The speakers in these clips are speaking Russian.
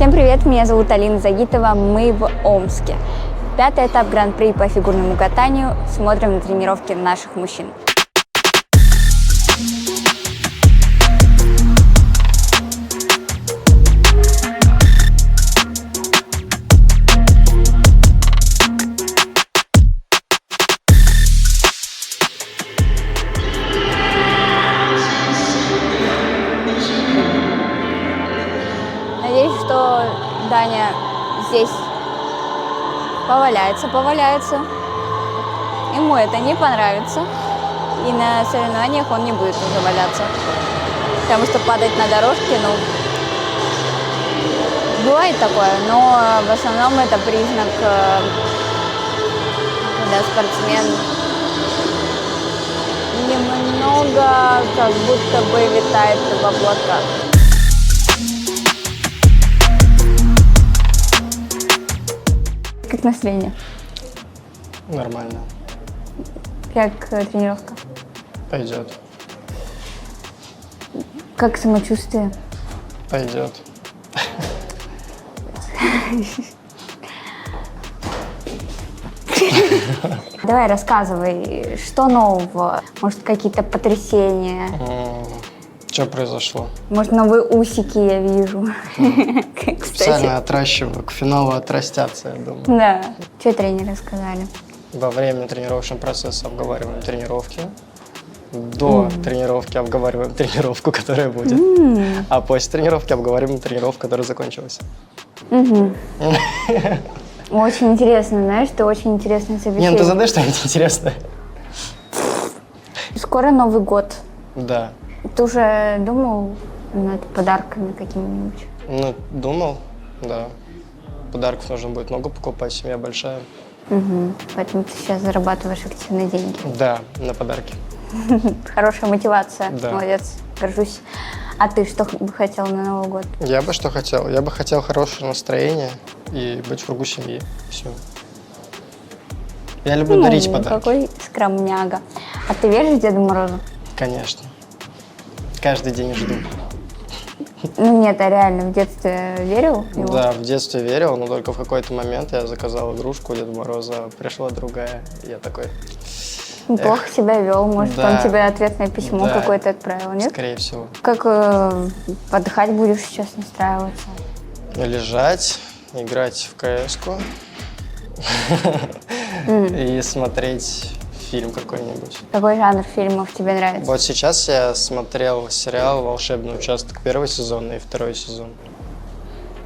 Всем привет, меня зовут Алина Загитова, мы в Омске. 5-й этап Гран-при по фигурному катанию. Смотрим на тренировки наших мужчин. Надеюсь, что Даня здесь поваляется. Ему это не понравится. И на соревнованиях он не будет уже валяться. Потому что падать на дорожке, бывает такое, но в основном это признак, когда спортсмен немного как будто бы витает в облаках. Как настроение? Нормально. Как тренировка? Пойдет. Как самочувствие? Пойдет. Давай рассказывай, что нового? Может, какие-то потрясения? Что произошло? Может, новые усики я вижу. Специально отращиваю, к финалу отрастятся, я думаю. Да. Что тренеры сказали? Во время тренировочного процесса обговариваем тренировки. До тренировки обговариваем тренировку, которая будет. А после тренировки обговариваем тренировку, которая закончилась. Очень интересно, знаешь, ты очень интересный собеседник. Не, ты задай что-нибудь интересное. Скоро Новый год. Да. Ты уже думал над подарками какими-нибудь? Ну, думал, да. Подарков нужно будет много покупать, семья большая. Поэтому ты сейчас зарабатываешь активные деньги. Да, на подарки. Хорошая мотивация. Да. Молодец, горжусь. А ты что бы хотел на Новый год? Я бы что хотел? Я бы хотел хорошее настроение и быть в кругу семьи. Все. Я люблю дарить подарки. Какой скромняга. А ты веришь в Деда Мороза? Конечно. Каждый день жду. Ну нет, а реально в детстве верил в него? Да, в детстве верил, но только в какой-то момент я заказал игрушку Деда Мороза, пришла другая, и я такой... Плохо себя вел, может, да, он тебе ответное письмо да, какое-то отправил, нет? Скорее всего. Как отдыхать будешь сейчас, настраиваться? Лежать, играть в КС-ку и смотреть фильм какой-нибудь. Какой жанр фильмов тебе нравится? Вот сейчас я смотрел сериал «Волшебный участок», 1 сезон и 2 сезон.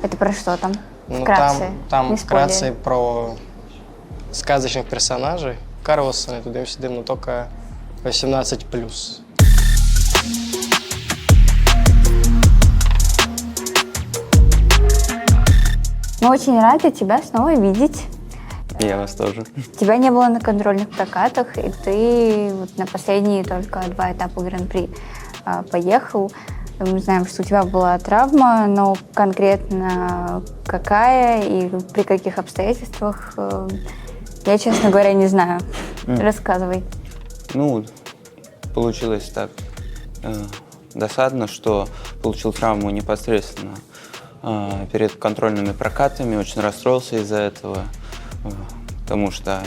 Это про что там? Ну, Вкратце. там не вкратце спойлери. про сказочных персонажей. Карлсона и тудым-сюдым, но только 18+. Мы очень рады тебя снова видеть. Я вас тоже. Тебя не было на контрольных прокатах, и ты вот на последние только 2 этапа Гран-при поехал. Мы знаем, что у тебя была травма, но конкретно какая и при каких обстоятельствах, я, честно говоря, не знаю. Рассказывай. Ну, получилось так досадно, что получил травму непосредственно перед контрольными прокатами. Очень расстроился из-за этого, потому что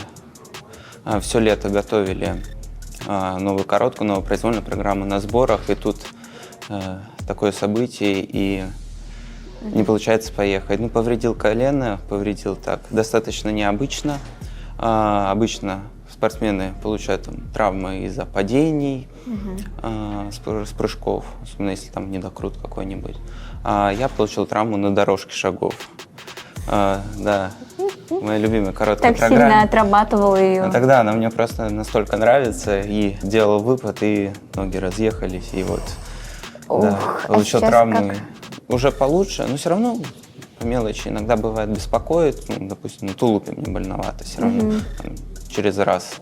все лето готовили новую короткую, новую произвольную программу на сборах, и тут такое событие, и не получается поехать. Ну, повредил колено, повредил так достаточно необычно. Обычно спортсмены получают травмы из-за падений, с прыжков, особенно если там недокрут какой-нибудь. Я получил травму на дорожке шагов. Да, моя любимая короткая Так программа. сильно отрабатывал ее. А тогда она мне просто настолько нравится, и делал выпад, и ноги разъехались, и вот да, получил травму. Уже получше, но все равно по мелочи иногда бывает беспокоит. Ну, допустим, на тулупе мне больновато, все равно там, через раз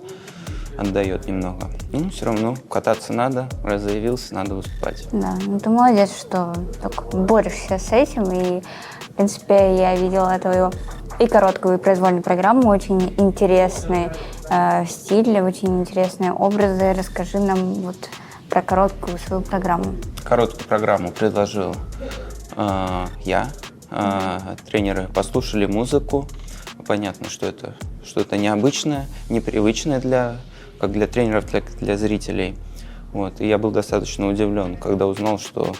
отдает немного. Ну, все равно кататься надо, раз заявился, надо выступать. Да, ну ты молодец, что так борешься с этим, и, в принципе, я видела твою и короткую, и произвольную программу, очень интересный стиль, очень интересные образы. Расскажи нам вот про короткую свою программу. Короткую программу предложил я. Тренеры послушали музыку. Понятно, что это что-то необычное, непривычное как для тренеров, так и для зрителей. Вот. И я был достаточно удивлен, когда узнал, что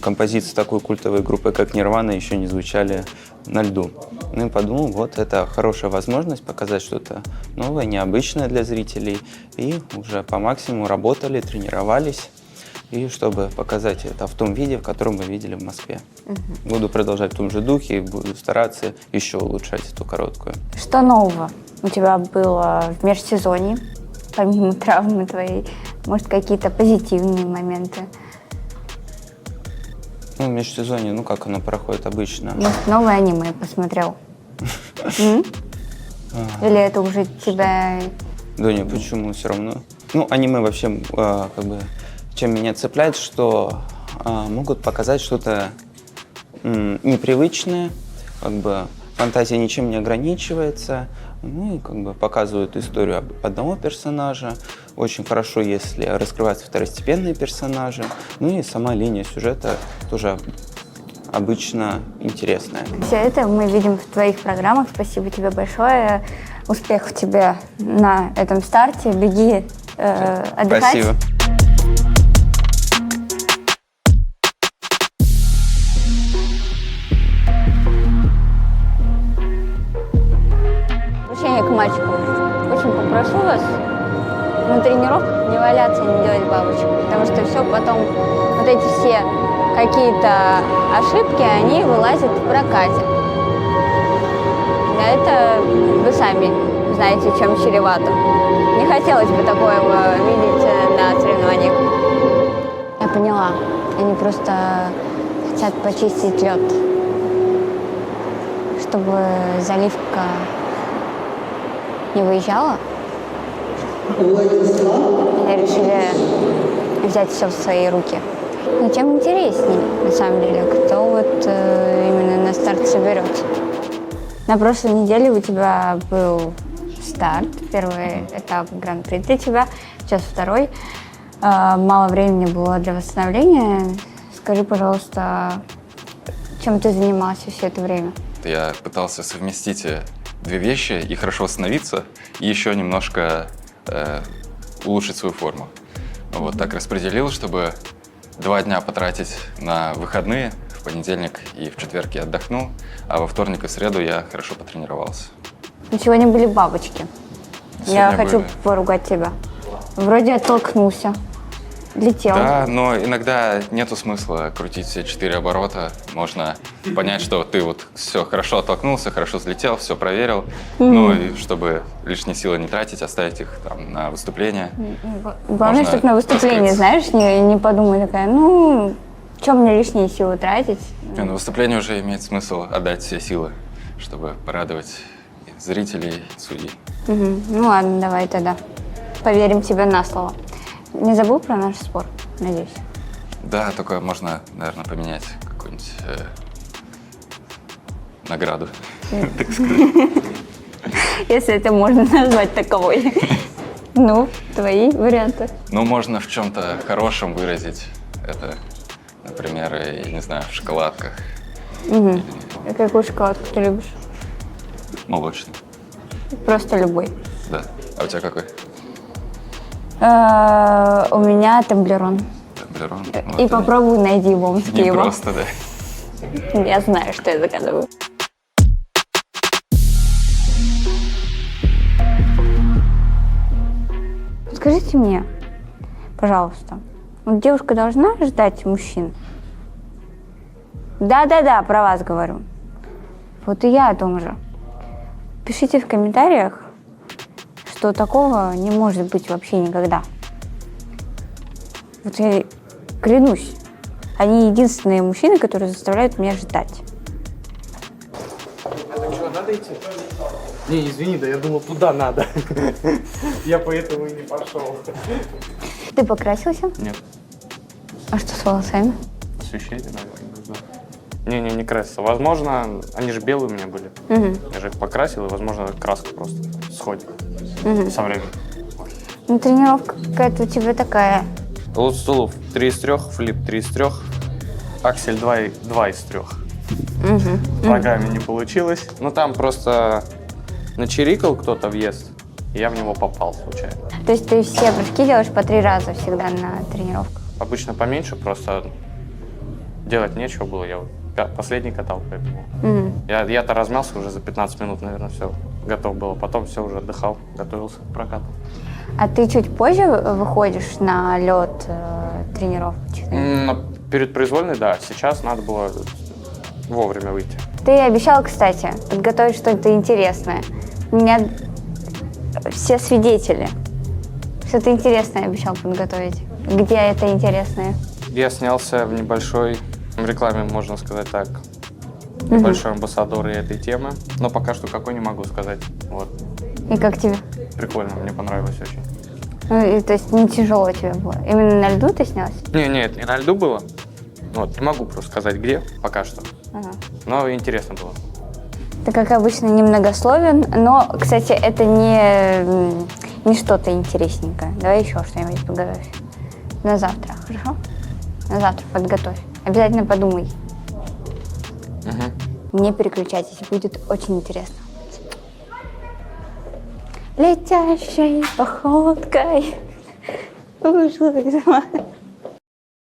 композиции такой культовой группы, как Нирвана, еще не звучали на льду. Ну и подумал, вот это хорошая возможность показать что-то новое, необычное для зрителей. И уже по максимуму работали, тренировались. И чтобы показать это в том виде, в котором мы видели в Москве. Буду продолжать в том же духе и буду стараться еще улучшать эту короткую. Что нового у тебя было в межсезонье, помимо травмы твоей? Может, какие-то позитивные моменты? Ну, в межсезонье, как оно проходит обычно. Может, новое аниме посмотрел? Или это уже тебя... Да нет, почему? Все равно. Аниме вообще, чем меня цепляет, что могут показать что-то непривычное, фантазия ничем не ограничивается, и показывают историю одного персонажа. Очень хорошо, если раскрываются второстепенные персонажи. И сама линия сюжета тоже обычно интересная. Все это мы видим в твоих программах. Спасибо тебе большое. Успехов тебе на этом старте. Беги отдыхать. Спасибо. К мальчикам. Очень попрошу вас на тренировках не валяться, не делать бабочек, потому что все потом, вот эти все какие-то ошибки, они вылазят в прокате. А это вы сами знаете, чем чревато. Не хотелось бы такое видеть на соревнованиях. Я поняла, они просто хотят почистить лед, чтобы заливка не выезжала. Они решили взять все в свои руки. Но тем интереснее, на самом деле, кто именно на старт соберется. На прошлой неделе у тебя был старт, первый этап Гран-при для тебя, сейчас второй. Мало времени было для восстановления. Скажи, пожалуйста, чем ты занимался все это время? Я пытался совместить две вещи и хорошо восстановиться, и еще немножко улучшить свою форму. Вот так распределил, чтобы 2 дня потратить на выходные, в понедельник и в четверг я отдохнул, а во вторник и среду я хорошо потренировался. Сегодня были бабочки. Я хочу были. поругать тебя. Вроде оттолкнулся, летел. Да, но иногда нету смысла крутить все 4 оборота. Можно понять, что ты все хорошо оттолкнулся, хорошо взлетел, все проверил. Ну и чтобы лишние силы не тратить, оставить их там на выступление. Главное, чтобы на выступлении, знаешь, не подумай такая, чем мне лишние силы тратить? На выступлении уже имеет смысл отдать все силы, чтобы порадовать зрителей, судей. Ну ладно, давай тогда. Поверим тебе на слово. Не забыл про наш спор, надеюсь? Да, только можно, наверное, поменять какую-нибудь награду, так сказать. Если это можно назвать таковой. Твои варианты. Можно в чем-то хорошем выразить это, например, я не знаю, в шоколадках. А какую шоколадку ты любишь? Молочный. Просто любой. Да. А у тебя какой? У меня Темблерон. Темблерон. И попробуй найди в Омске Не его. просто, да. Я знаю, что я заказываю. Скажите мне, пожалуйста, девушка должна ждать мужчин? Да, про вас говорю. Вот и я о том же. Пишите в комментариях, что такого не может быть вообще никогда. Вот я клянусь, они единственные мужчины, которые заставляют меня ждать. Так что, надо идти? Не, извини, да я думал, туда надо. Я поэтому и не пошел. Ты покрасился? Нет. А что с волосами? Освещение, наверное, нужно. Не краситься. Возможно, они же белые у меня были. Я же их покрасил, и, возможно, краска просто сходит со временем. Тренировка какая-то у тебя такая. Лут стулов 3 из 3, флип 3 из 3, аксель 2 из 3. В программе не получилось. Ну, там просто начирикал кто-то въезд, и я в него попал случайно. То есть ты все прыжки делаешь по 3 раза всегда на тренировках? Обычно поменьше, просто делать нечего было. Я вот последний катал, поэтому... Я-то размялся уже за 15 минут, наверное, все готов было. Потом все уже отдыхал, готовился к прокату. А ты чуть позже выходишь на лед тренировочный? Перед произвольной, да. Сейчас надо было вовремя выйти. Ты обещал, кстати, подготовить что-то интересное. У меня все свидетели. Что-то интересное обещал подготовить. Где это интересное? Я снялся в небольшой рекламе, можно сказать так. Небольшой амбассадор этой темы. Но пока что какой не могу сказать. Вот. И как тебе? Прикольно, мне понравилось очень. Ну, и, то есть не тяжело тебе было? Именно на льду ты снялся? Нет, не на льду было. Вот, не могу просто сказать, где, пока что. Но интересно было. Ты, как обычно, немногословен, но, кстати, это не что-то интересненькое. Давай еще что-нибудь подготовь. На завтра, хорошо? На завтра подготовь. Обязательно подумай. Не переключайтесь, будет очень интересно. Летящей походкой ушла из